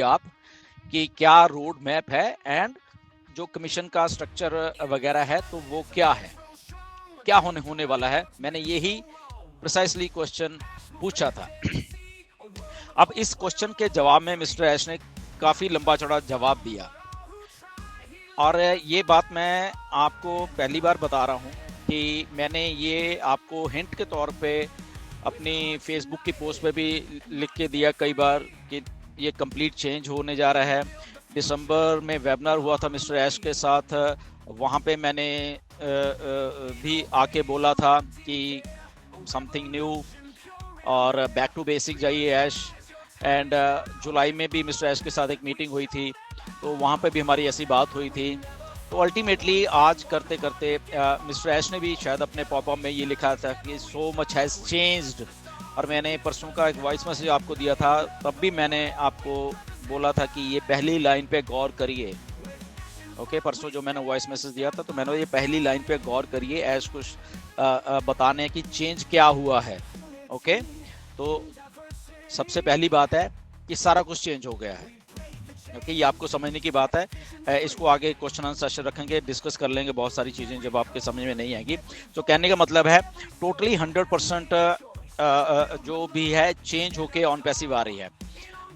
आप कि क्या रोड मैप है एंड जो कमीशन का स्ट्रक्चर वगैरह है तो वो क्या है, क्या होने वाला है। मैंने यही प्रिसाइसली क्वेश्चन पूछा था। अब इस क्वेश्चन के जवाब में मिस्टर ऐश ने काफी लंबा चौड़ा जवाब दिया और ये बात मैं आपको पहली बार बता रहा हूँ कि मैंने ये आपको हिंट के तौर पे अपनी फेसबुक की पोस्ट पे भी लिख के दिया कई बार कि ये कंप्लीट चेंज होने जा रहा है। दिसंबर में वेबिनार हुआ था मिस्टर ऐश के साथ, वहाँ पे मैंने भी आके बोला था कि समथिंग न्यू और बैक टू बेसिक जाइए ऐश। एंड जुलाई में भी मिस्टर ऐश के साथ एक मीटिंग हुई थी तो वहाँ पे भी हमारी ऐसी बात हुई थी। तो अल्टीमेटली आज करते करते मिस्टर ऐश ने भी शायद अपने पॉपअप में ये लिखा था कि सो मच हैज़ चेंज्ड, और मैंने परसों का एक वॉइस मैसेज आपको दिया था, तब भी मैंने आपको बोला था कि ये पहली लाइन पे गौर करिए। ओके, परसों जो मैंने वॉइस मैसेज दिया था तो मैंने ये पहली लाइन पे गौर करिए, ऐश कुछ बताने की चेंज क्या हुआ है। ओके, तो सबसे पहली बात है कि सारा कुछ चेंज हो गया है। ओके, ये आपको समझने की बात है। इसको आगे क्वेश्चन आंसर सेशन रखेंगे, डिस्कस कर लेंगे बहुत सारी चीज़ें जब आपके समझ में नहीं आएगी। तो कहने का मतलब है टोटली 100% जो भी है चेंज होके ऑन पैसिव आ रही है।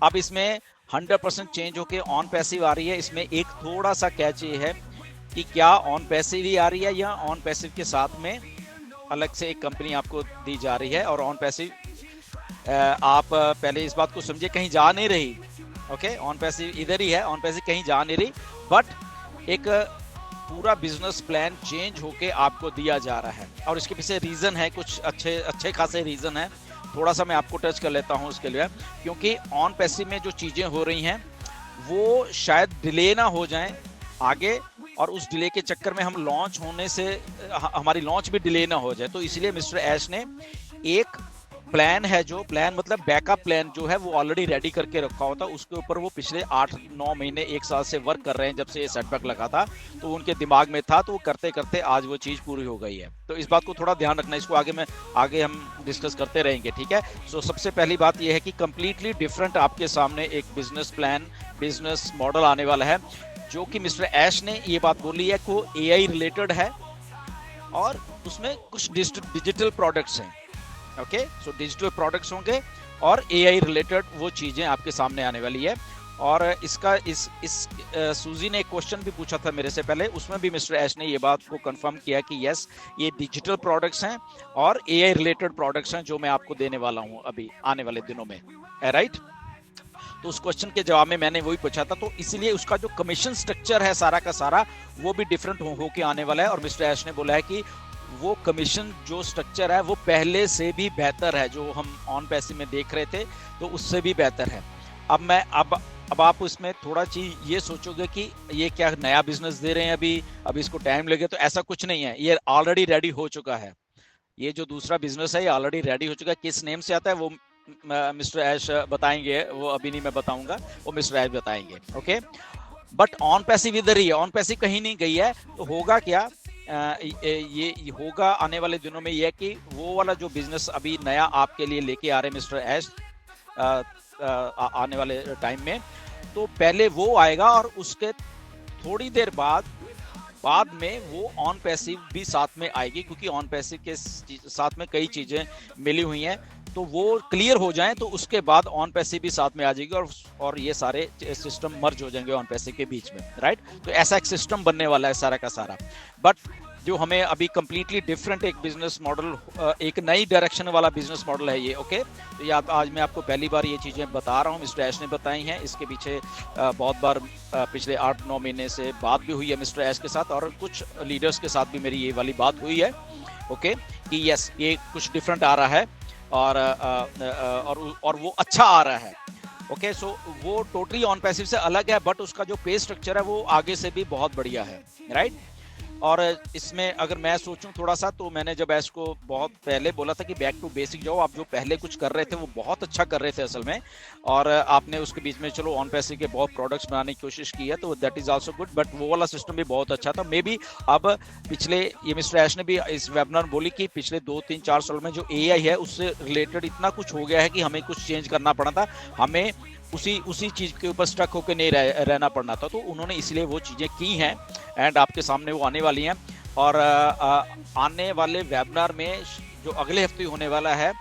अब इसमें 100% चेंज होके ऑन पैसिव आ रही है, इसमें एक थोड़ा सा कैच ये है कि क्या ऑन पैसिव ही आ रही है या ऑन पैसिव के साथ में अलग से एक कंपनी आपको दी जा रही है। और ऑन पैसिव आप पहले इस बात को समझिए, कहीं जा नहीं रही। ओके, ऑन पैसिव इधर ही है, ऑन पैसिव कहीं जा नहीं रही, बट एक पूरा बिजनेस प्लान चेंज होके आपको दिया जा रहा है। और इसके पीछे रीज़न है, कुछ अच्छे खासे रीज़न है, थोड़ा सा मैं आपको टच कर लेता हूँ उसके लिए। क्योंकि ऑन पैसिव में जो चीज़ें हो रही हैं वो शायद डिले ना हो जाएं आगे, और उस डिले के चक्कर में हम लॉन्च होने से हमारी लॉन्च भी डिले ना हो जाए। तो इसलिए मिस्टर ऐश ने एक प्लान है, जो प्लान मतलब बैकअप प्लान जो है वो ऑलरेडी रेडी करके रखा होता, उसके ऊपर वो पिछले 8-9 महीने 1 साल से वर्क कर रहे हैं। जब से ये सेटबैक लगा था तो उनके दिमाग में था, तो वो करते करते आज वो चीज़ पूरी हो गई है। तो इस बात को थोड़ा ध्यान रखना, इसको आगे हम डिस्कस करते रहेंगे, ठीक है। सो सबसे पहली बात ये है कि कंप्लीटली डिफरेंट आपके सामने एक बिजनेस प्लान, बिजनेस मॉडल आने वाला है, जो कि मिस्टर ऐश ने ये बात बोली है को AI रिलेटेड है और उसमें कुछ डिजिटल प्रोडक्ट्स हैं। ओके, सो डिजिटल प्रोडक्ट्स होंगे और AI रिलेटेड वो चीज़ें आपके सामने आने वाली है। और इसका सूजी ने एक क्वेश्चन भी पूछा था मेरे से पहले, उसमें भी मिस्टर ऐश ने ये बात को कंफर्म किया कि यस, ये डिजिटल प्रोडक्ट्स हैं और AI रिलेटेड प्रोडक्ट्स हैं जो मैं आपको देने वाला हूँ अभी आने वाले दिनों में, राइट। तो उस क्वेश्चन के जवाब में मैंने वही पूछा था, तो इसलिए उसका जो कमीशन स्ट्रक्चर है सारा का सारा वो भी डिफरेंट हो के आने वाला है। और मिस्टर ऐश ने बोला है कि वो कमीशन जो स्ट्रक्चर है वो पहले से भी बेहतर है, जो हम ऑन पैसिव में देख रहे थे तो उससे भी बेहतर है। अब आप उसमें थोड़ा चीज ये सोचोगे कि ये क्या नया बिजनेस दे रहे हैं अभी इसको टाइम लगे, तो ऐसा कुछ नहीं है, ये ऑलरेडी रेडी हो चुका है। ये जो दूसरा बिजनेस है ये ऑलरेडी रेडी हो चुका है। किस नेम से आता है वो मिस्टर ऐश बताएंगे, वो अभी नहीं मैं बताऊंगा, वो मिस्टर ऐश बताएंगे। ओके, बट ऑन पैसिव इधर ही है, ऑन पैसिव कहीं नहीं गई है। तो होगा क्या, ये होगा आने वाले दिनों में, ये कि वो वाला जो बिजनेस अभी नया आपके लिए लेके आ रहे हैं मिस्टर ऐश आने वाले टाइम में, तो पहले वो आएगा और उसके थोड़ी देर बाद में वो ऑन पैसिव भी साथ में आएगी, क्योंकि ऑन पैसिव के साथ में कई चीजें मिली हुई हैं। तो वो क्लियर हो जाएं तो उसके बाद ऑन पैसिव भी साथ में आ जाएगी और ये सारे सिस्टम मर्ज हो जाएंगे ऑन पैसिव के बीच में, राइट। तो ऐसा एक सिस्टम बनने वाला है सारा का सारा। बट जो हमें अभी कंप्लीटली डिफरेंट एक बिजनेस मॉडल, एक नई डायरेक्शन वाला बिजनेस मॉडल है ये। ओके, तो ये आज मैं आपको पहली बार ये चीज़ें बता रहा हूँ, मिस्टर ऐश ने बताई हैं। इसके पीछे बहुत बार पिछले 8-9 महीने से बात भी हुई है मिस्टर ऐश के साथ, और कुछ लीडर्स के साथ भी मेरी ये वाली बात हुई है। ओके, कि यस, ये कुछ डिफरेंट आ रहा है और वो अच्छा आ रहा है। ओके, सो वो टोटली ऑन पैसिव से अलग है, बट उसका जो पे स्ट्रक्चर है वो आगे से भी बहुत बढ़िया है, राइट। और इसमें अगर मैं सोचूं थोड़ा सा, तो मैंने जब ऐश को बहुत पहले बोला था कि बैक टू बेसिक जाओ, आप जो पहले कुछ कर रहे थे वो बहुत अच्छा कर रहे थे असल में, और आपने उसके बीच में चलो ऑन पैसिव के बहुत प्रोडक्ट्स बनाने की कोशिश की है, तो that is also good, but वो वाला सिस्टम भी बहुत अच्छा था। मे बी अब पिछले, ये मिस्टर ऐश ने भी इस वेबिनार में बोली कि पिछले 2-3-4 साल में जो AI है उससे रिलेटेड इतना कुछ हो गया है कि हमें कुछ चेंज करना पड़ा था। हमें उसी उसी चीज के ऊपर स्टक होकर नहीं रहना पड़ना था, तो उन्होंने इसलिए वो चीजें की हैं एंड आपके सामने वो आने वाली हैं। और आने वाले वेबिनार में जो अगले हफ्ते होने वाला है,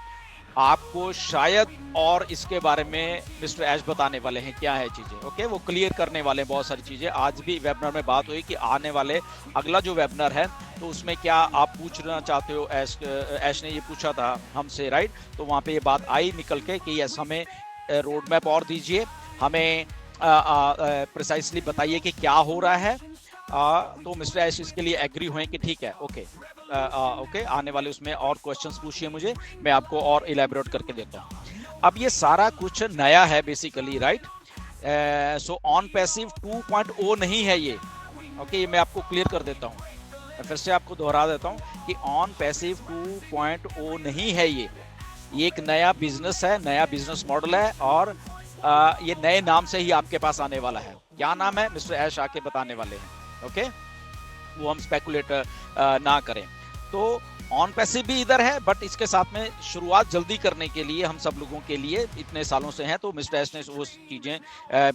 आपको शायद और इसके बारे में मिस्टर ऐश बताने वाले हैं क्या है चीजें। ओके, वो क्लियर करने वाले हैं बहुत सारी चीजें। आज भी वेबिनार में बात हुई कि आने वाले अगला जो वेबिनार है तो उसमें क्या आप पूछना चाहते हो, ऐश ने ये पूछा था हमसे, राइट। तो वहां पे ये बात आई निकल के कि यस, हमें रोड मैप और दीजिए, हमें प्रिसाइसली बताइए कि क्या हो रहा है। तो मिस्टर ऐश इसके लिए एग्री हुए कि ठीक है, ओके ओके, आने वाले उसमें और क्वेश्चंस पूछिए मुझे, मैं आपको और इलेबोरेट करके देता हूँ। अब ये सारा कुछ नया है basically, right. So on passive 2.0 नहीं है ये, ओके, ये मैं आपको क्लियर कर देता हूँ, फिर से आपको दोहरा देता हूँ कि ऑन पैसिव 2.0 नहीं है ये एक नया बिजनेस है, नया बिजनेस मॉडल है, और ये नए नाम से ही आपके पास आने वाला है। क्या नाम है मिस्टर ऐश आके बताने वाले हैं, ओके, वो हम स्पेकुलेट ना करें। तो ऑन पैसिव भी इधर है, बट इसके साथ में शुरुआत जल्दी करने के लिए हम सब लोगों के लिए इतने सालों से हैं, तो मिस्टर एस ने वो चीजें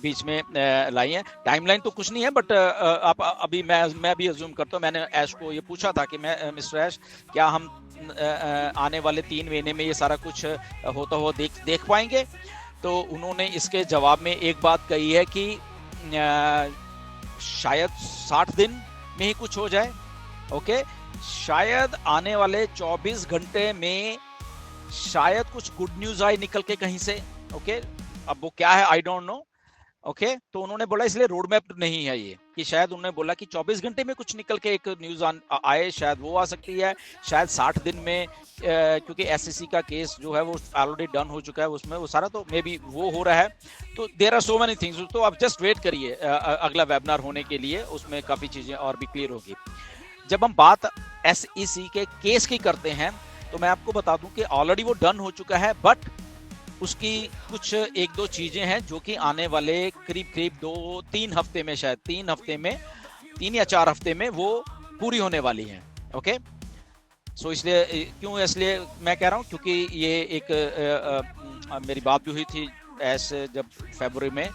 बीच में लाई हैं। टाइमलाइन तो कुछ नहीं है, बट आप अभी मैं भी अज्यूम करता हूँ, मैंने ऐश को ये पूछा था कि मैं मिस्टर ऐश, क्या हम आने वाले 3 महीने में ये सारा कुछ होता हुआ देख पाएंगे? तो उन्होंने इसके जवाब में एक बात कही है कि शायद 60 दिन में ही कुछ हो जाए, ओके, शायद आने वाले 24 घंटे में शायद कुछ गुड न्यूज आए निकल के कहीं से, ओके, अब वो क्या है आई डोंट नो, ओके। तो उन्होंने बोला इसलिए रोड मैप नहीं है ये, कि शायद उन्होंने बोला कि 24 घंटे में कुछ निकल के एक न्यूज आए, शायद वो आ सकती है, शायद 60 दिन में, क्योंकि एससीसी का केस जो है वो ऑलरेडी डन हो चुका है, उसमें वो सारा, तो मे बी वो हो रहा है। तो there are so many things, तो आप जस्ट वेट करिए अगला वेबिनार होने के लिए, उसमें काफी चीजें और भी क्लियर होगी। जब हम बात एसईसी के केस की करते हैं, तो मैं आपको बता दूं कि ऑलरेडी वो डन हो चुका है, बट उसकी कुछ 1-2 चीजें हैं जो कि आने वाले करीब 2-3 हफ्ते में, शायद 3 हफ्ते में, 3 या 4 हफ्ते में वो पूरी होने वाली हैं, ओके। सो इसलिए क्यों, इसलिए मैं कह रहा हूं क्योंकि ये एक मेरी बात भी हुई थी ऐसे जब फरवरी में,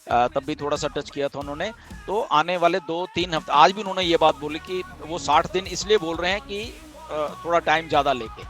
तब भी थोड़ा सा टच किया था उन्होंने। तो आने वाले 2-3 हफ्ते, आज भी उन्होंने ये बात बोली कि वो 60 दिन इसलिए बोल रहे हैं कि थोड़ा टाइम ज्यादा लेके,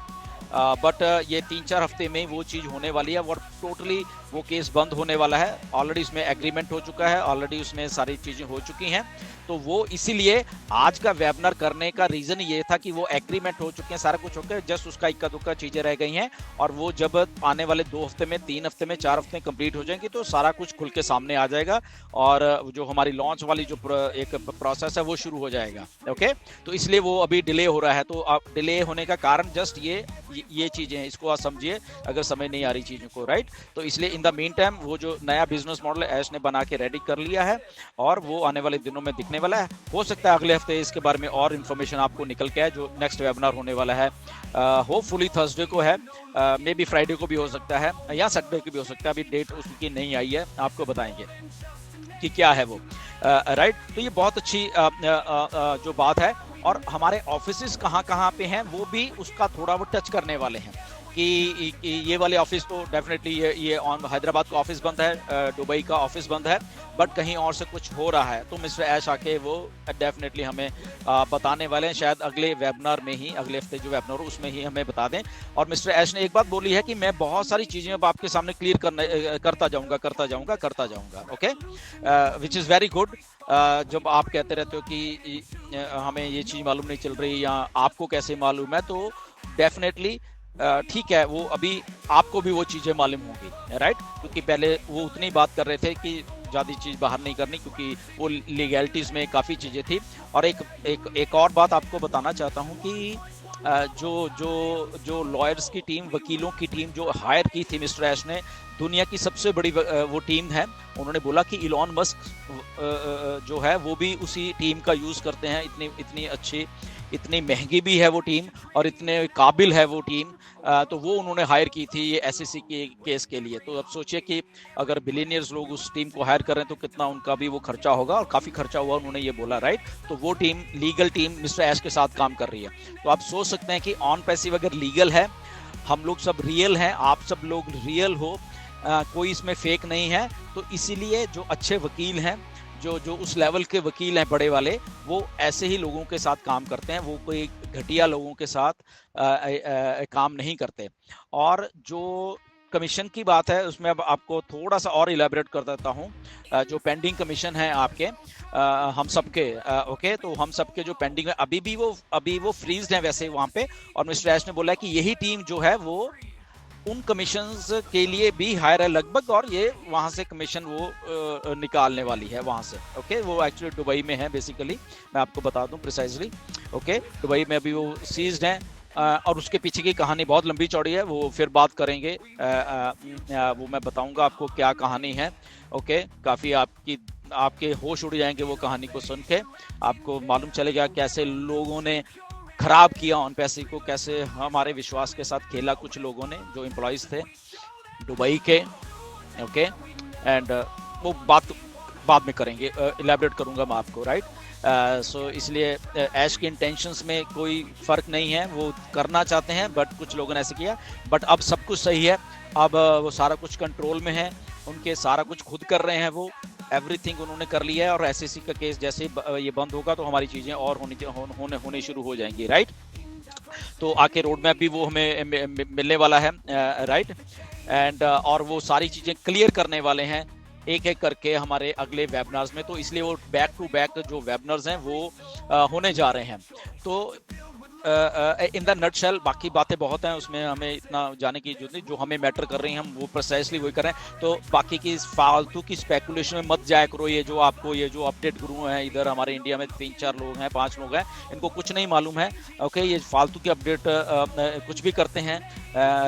बट ये 3-4 हफ्ते में वो चीज होने वाली है, और टोटली वो केस बंद होने वाला है। ऑलरेडी उसमें एग्रीमेंट हो चुका है, ऑलरेडी उसमें सारी चीजें हो चुकी हैं। तो वो इसीलिए आज का वेबिनार करने का रीजन ये था कि वो एग्रीमेंट हो चुके हैं, सारा कुछ हो गया, जस्ट उसका इक्का दुक्का चीजें रह गई हैं, और वो जब आने वाले 2 हफ्ते में, 3 हफ्ते में, 4 हफ्ते में कंप्लीट हो जाएंगी, तो सारा कुछ खुल के सामने आ जाएगा, और जो हमारी लॉन्च वाली जो एक प्रोसेस है वो शुरू हो जाएगा, ओके। तो इसलिए वो अभी डिले हो रहा है। तो अब डिले होने का कारण जस्ट ये चीजें हैं, इसको आप समझिए अगर समझ नहीं आ रही चीजों को, राइट। तो इसलिए इन द मीन टाइम वो जो नया बिजनेस मॉडल ऐश ने बना के रेडी कर लिया है, और वो आने वाले दिनों में दिखने वाला है। हो सकता है अगले हफ्ते इसके बारे में और इन्फॉर्मेशन आपको निकल के आए, जो नेक्स्ट वेबिनार होने वाला है, होपफुली थर्सडे को है, मे बी फ्राइडे को भी हो सकता है, या सैटरडे को भी हो सकता है, अभी डेट उसकी नहीं आई है, आपको बताएंगे कि क्या है वो, राइट। तो ये बहुत अच्छी जो बात है, और हमारे ऑफिसेस कहाँ पे हैं वो भी उसका थोड़ा वो टच करने वाले हैं, कि ये वाले ऑफिस तो डेफिनेटली ये ऑन हैदराबाद का ऑफिस बंद है, दुबई का ऑफिस बंद है, बट कहीं और से कुछ हो रहा है, तो मिस्टर ऐश आके वो डेफिनेटली हमें बताने वाले हैं, शायद अगले वेबिनार में ही, अगले हफ्ते जो वेबिनार हो उसमें ही हमें बता दें। और मिस्टर ऐश ने एक बात बोली है कि मैं बहुत सारी चीजें अब आपके सामने क्लियर करता जाऊंगा, okay, which is very good. जब आप कहते रहते हो कि हमें ये चीज मालूम नहीं चल रही, या आपको कैसे मालूम है, तो डेफिनेटली ठीक है, वो अभी आपको भी वो चीजें मालूम होंगी, राइट, क्योंकि पहले वो उतनी बात कर रहे थे कि ज्यादा चीज बाहर नहीं करनी, क्योंकि वो लीगैलिटीज में काफी चीजें थी। और एक और बात आपको बताना चाहता हूँ कि जो लॉयर्स की टीम, वकीलों की टीम जो हायर की थी मिस्टर ऐश ने, दुनिया की सबसे बड़ी वो टीम है। उन्होंने बोला कि इलॉन मस्क जो है वो भी उसी टीम का यूज करते हैं, इतनी अच्छी, इतनी महंगी भी है वो टीम, और इतने काबिल है वो टीम, तो वो उन्होंने हायर की थी ये एसईसी के केस के लिए। तो अब सोचिए कि अगर बिलियनियर्स लोग उस टीम को हायर कर रहे हैं, तो कितना उनका भी वो खर्चा होगा, और काफी खर्चा हुआ, उन्होंने ये बोला, राइट। तो वो टीम, लीगल टीम मिस्टर ऐश के साथ काम कर रही है। तो आप सोच सकते हैं कि ऑन पैसिव अगर लीगल है, हम लोग सब रियल हैं, आप सब लोग रियल हो, कोई इसमें फेक नहीं है। तो इसीलिए जो अच्छे वकील हैं, जो जो उस लेवल के वकील हैं बड़े वाले, वो ऐसे ही लोगों के साथ काम करते हैं, वो कोई घटिया लोगों के साथ काम नहीं करते। और जो कमीशन की बात है उसमें अब आपको थोड़ा सा और इलेबोरेट कर देता हूँ। जो पेंडिंग कमीशन है आपके, हम सबके, ओके, तो हम सबके जो पेंडिंग है अभी वो फ्रीज्ड हैं वैसे वहाँ पे। और मिस्टर ऐश ने बोला कि यही टीम जो है वो उन कमीशंस के लिए भी हायर है लगभग, और ये वहां से कमीशन वो निकालने वाली है वहां से। ओके, वो एक्चुअली दुबई में है बेसिकली, मैं आपको बता दूं प्रिसाइजली। ओके, दुबई में अभी वो सीज्ड है, और उसके पीछे की कहानी बहुत लंबी चौड़ी है, वो फिर बात करेंगे। वो मैं बताऊंगा आपको क्या कहानी है। ओके, काफी आपके होश उड़ जाएंगे वो कहानी को सुन के। आपको मालूम चलेगा कैसे लोगों ने खराब किया ऑन पैसे को, कैसे हमारे विश्वास के साथ खेला कुछ लोगों ने जो एम्प्लॉयज थे दुबई के। ओके, एंड वो बात बाद में करेंगे, इलेबोरेट करूंगा मैं आपको, राइट। सो इसलिए ऐश के इंटेंशंस में कोई फर्क नहीं है, वो करना चाहते हैं बट कुछ लोगों ने ऐसे किया। बट अब सब कुछ सही है, अब वो सारा कुछ कंट्रोल में है उनके, सारा कुछ खुद कर रहे हैं वो, एवरीथिंग उन्होंने कर लिया है। और एसएससी का केस जैसे ये बंद होगा तो हमारी चीजें और होने शुरू हो जाएंगी, राइट। तो आके रोड मैप भी वो हमें मिलने वाला है, राइट। एंड और वो सारी चीजें क्लियर करने वाले हैं एक एक करके हमारे अगले वेबिनार्स में। तो इसलिए वो बैक टू बैक जो वेबिनार्स हैं वो होने जा रहे हैं। तो इन द नटशेल बाकी बातें बहुत हैं, उसमें हमें इतना जाने की जरूरत नहीं। जो हमें मैटर कर रही हैं हम वो प्रिसाइसली वही कर रहे हैं। तो बाकी की फालतू की स्पेकुलेशन में मत जाया करो। ये जो अपडेट गुरु हैं इधर हमारे इंडिया में 3-4 लोग हैं, 5 लोग हैं, इनको कुछ नहीं मालूम है। ओके, ये फालतू की अपडेट कुछ भी करते हैं,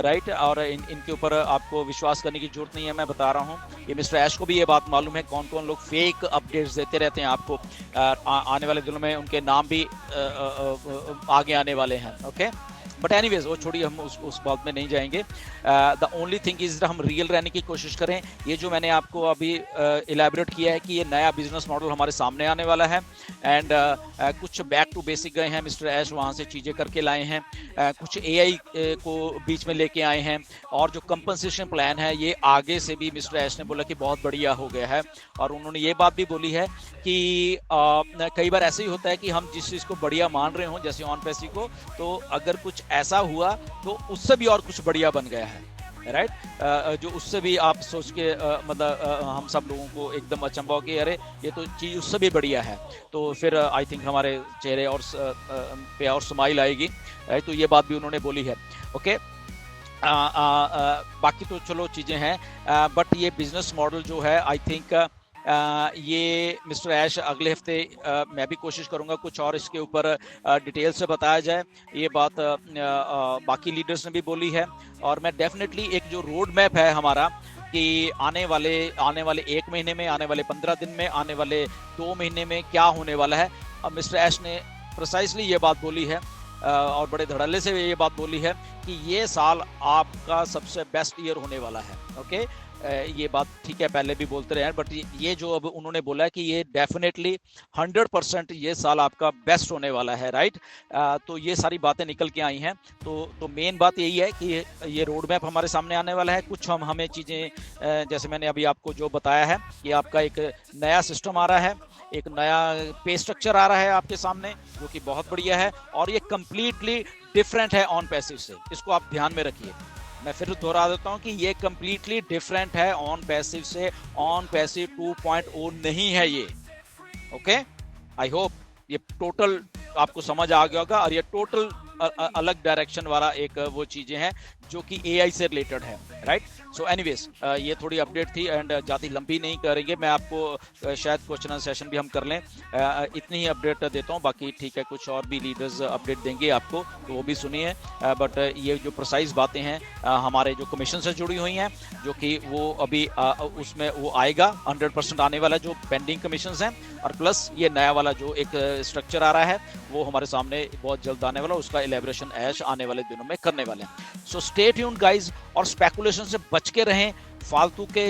राइट। और इनके ऊपर आपको विश्वास करने की जरूरत नहीं है, मैं बता रहा हूँ। ये मिस्टर ऐश को भी ये बात मालूम है कौन कौन लोग फेक अपडेट्स देते रहते हैं आपको। आने वाले दिनों में उनके नाम भी आगे आने वाले हैं। ओके, बट एनीवेज वो छोड़िए, हम उस बात में नहीं जाएंगे। द ओनली थिंग इज हम रियल रहने की कोशिश करें। ये जो मैंने आपको अभी इलेबोरेट किया है कि ये नया बिजनेस मॉडल हमारे सामने आने वाला है। एंड कुछ बैक टू बेसिक गए हैं मिस्टर ऐश, वहाँ से चीज़ें करके लाए हैं। कुछ एआई को बीच में लेके आए हैं। और जो कंपनसेशन प्लान है ये आगे से भी मिस्टर ऐश ने बोला कि बहुत बढ़िया हो गया है। और उन्होंने ये बात भी बोली है कि कई बार ऐसे ही होता है कि हम जिस चीज़ को बढ़िया मान रहे हों, जैसे ऑन पैसी को, तो अगर कुछ ऐसा हुआ तो उससे भी और कुछ बढ़िया बन गया है, राइट। जो उससे भी आप सोच के मतलब हम सब लोगों को एकदम अचंभा हो कि अरे ये तो चीज़ उससे भी बढ़िया है। तो फिर आई थिंक हमारे चेहरे और पे और स्माइल आएगी, राइट। तो ये बात भी उन्होंने बोली है। ओके, बाकी तो चलो चीज़ें हैं, बट ये बिजनेस मॉडल जो है आई थिंक ये मिस्टर ऐश अगले हफ्ते मैं भी कोशिश करूंगा कुछ और इसके ऊपर डिटेल से बताया जाए। ये बात बाकी लीडर्स ने भी बोली है। और मैं डेफिनेटली एक जो रोड मैप है हमारा कि आने वाले 1 महीने में, आने वाले 15 दिन में, आने वाले 2 महीने में क्या होने वाला है, अब मिस्टर ऐश ने प्रिसाइसली ये बात बोली है और बड़े धड़ल्ले से ये बात बोली है कि ये साल आपका सबसे बेस्ट ईयर होने वाला है। ओके, ये बात ठीक है, पहले भी बोलते रहे हैं, बट ये जो अब उन्होंने बोला है कि ये डेफिनेटली 100% ये साल आपका बेस्ट होने वाला है, राइट। तो ये सारी बातें निकल के आई हैं। तो मेन बात यही है कि ये रोड मैप हमारे सामने आने वाला है। कुछ हमें चीज़ें जैसे मैंने अभी आपको जो बताया है कि आपका एक नया सिस्टम आ रहा है, एक नया पे स्ट्रक्चर आ रहा है आपके सामने, जो कि बहुत बढ़िया है। और ये कंप्लीटली डिफरेंट है ऑन पैसिव से, इसको आप ध्यान में रखिए। मैं फिर दोहरा देता हूं कि ये कंप्लीटली डिफरेंट है ऑन पैसिव से। ऑन पैसिव 2.0 नहीं है ये। ओके, आई होप ये टोटल आपको समझ आ गया होगा। और ये टोटल अलग डायरेक्शन वाला एक वो चीजें हैं जो कि एआई से रिलेटेड है, राइट। सो एनीवेज ये थोड़ी अपडेट थी एंड ज़्यादा लंबी नहीं करेंगे। मैं आपको शायद क्वेश्चन एंड सेशन भी हम कर लें, इतनी ही अपडेट देता हूँ। बाकी ठीक है, कुछ और भी लीडर्स अपडेट देंगे आपको, तो वो भी सुनिए। बट ये जो प्रिसाइज बातें हैं हमारे जो कमीशन से जुड़ी हुई हैं, जो कि वो अभी उसमें वो आएगा 100% आने वाला जो पेंडिंग कमीशन हैं। और प्लस ये नया वाला जो एक स्ट्रक्चर आ रहा है वो हमारे सामने बहुत जल्द आने वाला, उसका एलेबरेशन ऐश आने वाले दिनों में करने वाले हैं। सो स्टे ट्यून्ड गाइज, और स्पेकुलेशन से बच के रहें। फालतू के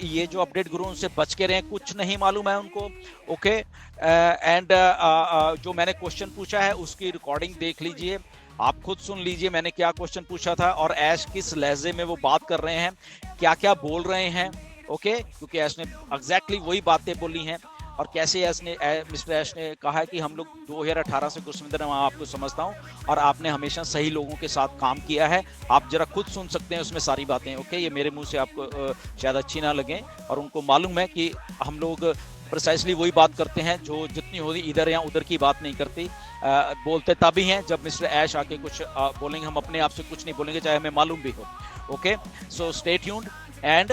ये जो अपडेट गुरु उनसे बच के रहें, कुछ नहीं मालूम है उनको। ओके, एंड जो मैंने क्वेश्चन पूछा है उसकी रिकॉर्डिंग देख लीजिए। आप खुद सुन लीजिए मैंने क्या क्वेश्चन पूछा था और ऐश किस लहजे में वो बात कर रहे हैं, क्या क्या बोल रहे हैं। ओके, क्योंकि ऐश ने एग्जैक्टली वही बातें बोली हैं। और कैसे ऐश ने मिस्टर ऐश ने कहा है कि हम लोग 2018 से कुशविंदर, मैं आपको समझता हूँ और आपने हमेशा सही लोगों के साथ काम किया है। आप जरा खुद सुन सकते हैं उसमें सारी बातें। ओके, ये मेरे मुंह से आपको शायद अच्छी ना लगे, और उनको मालूम है कि हम लोग प्रिसाइसली वही बात करते हैं जो जितनी होती इधर या उधर की बात नहीं करती। बोलते तभी हैं जब मिस्टर ऐश आके कुछ बोलेंगे, हम अपने आप से कुछ नहीं बोलेंगे चाहे हमें मालूम भी हो। Okay, so stay tuned and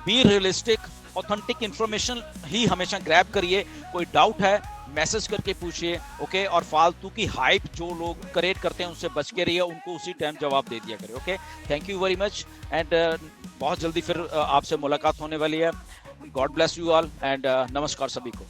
be realistic, authentic information ही हमेशा ग्रैब करिए। कोई डाउट है मैसेज करके पूछिए। ओके, और फालतू की हाइप जो लोग क्रिएट करते हैं उनसे बच के रहिए, उनको उसी टाइम जवाब दे दिया करिए। Okay, thank you very much and बहुत जल्दी फिर आपसे मुलाकात होने वाली है। God bless you all and नमस्कार सभी को।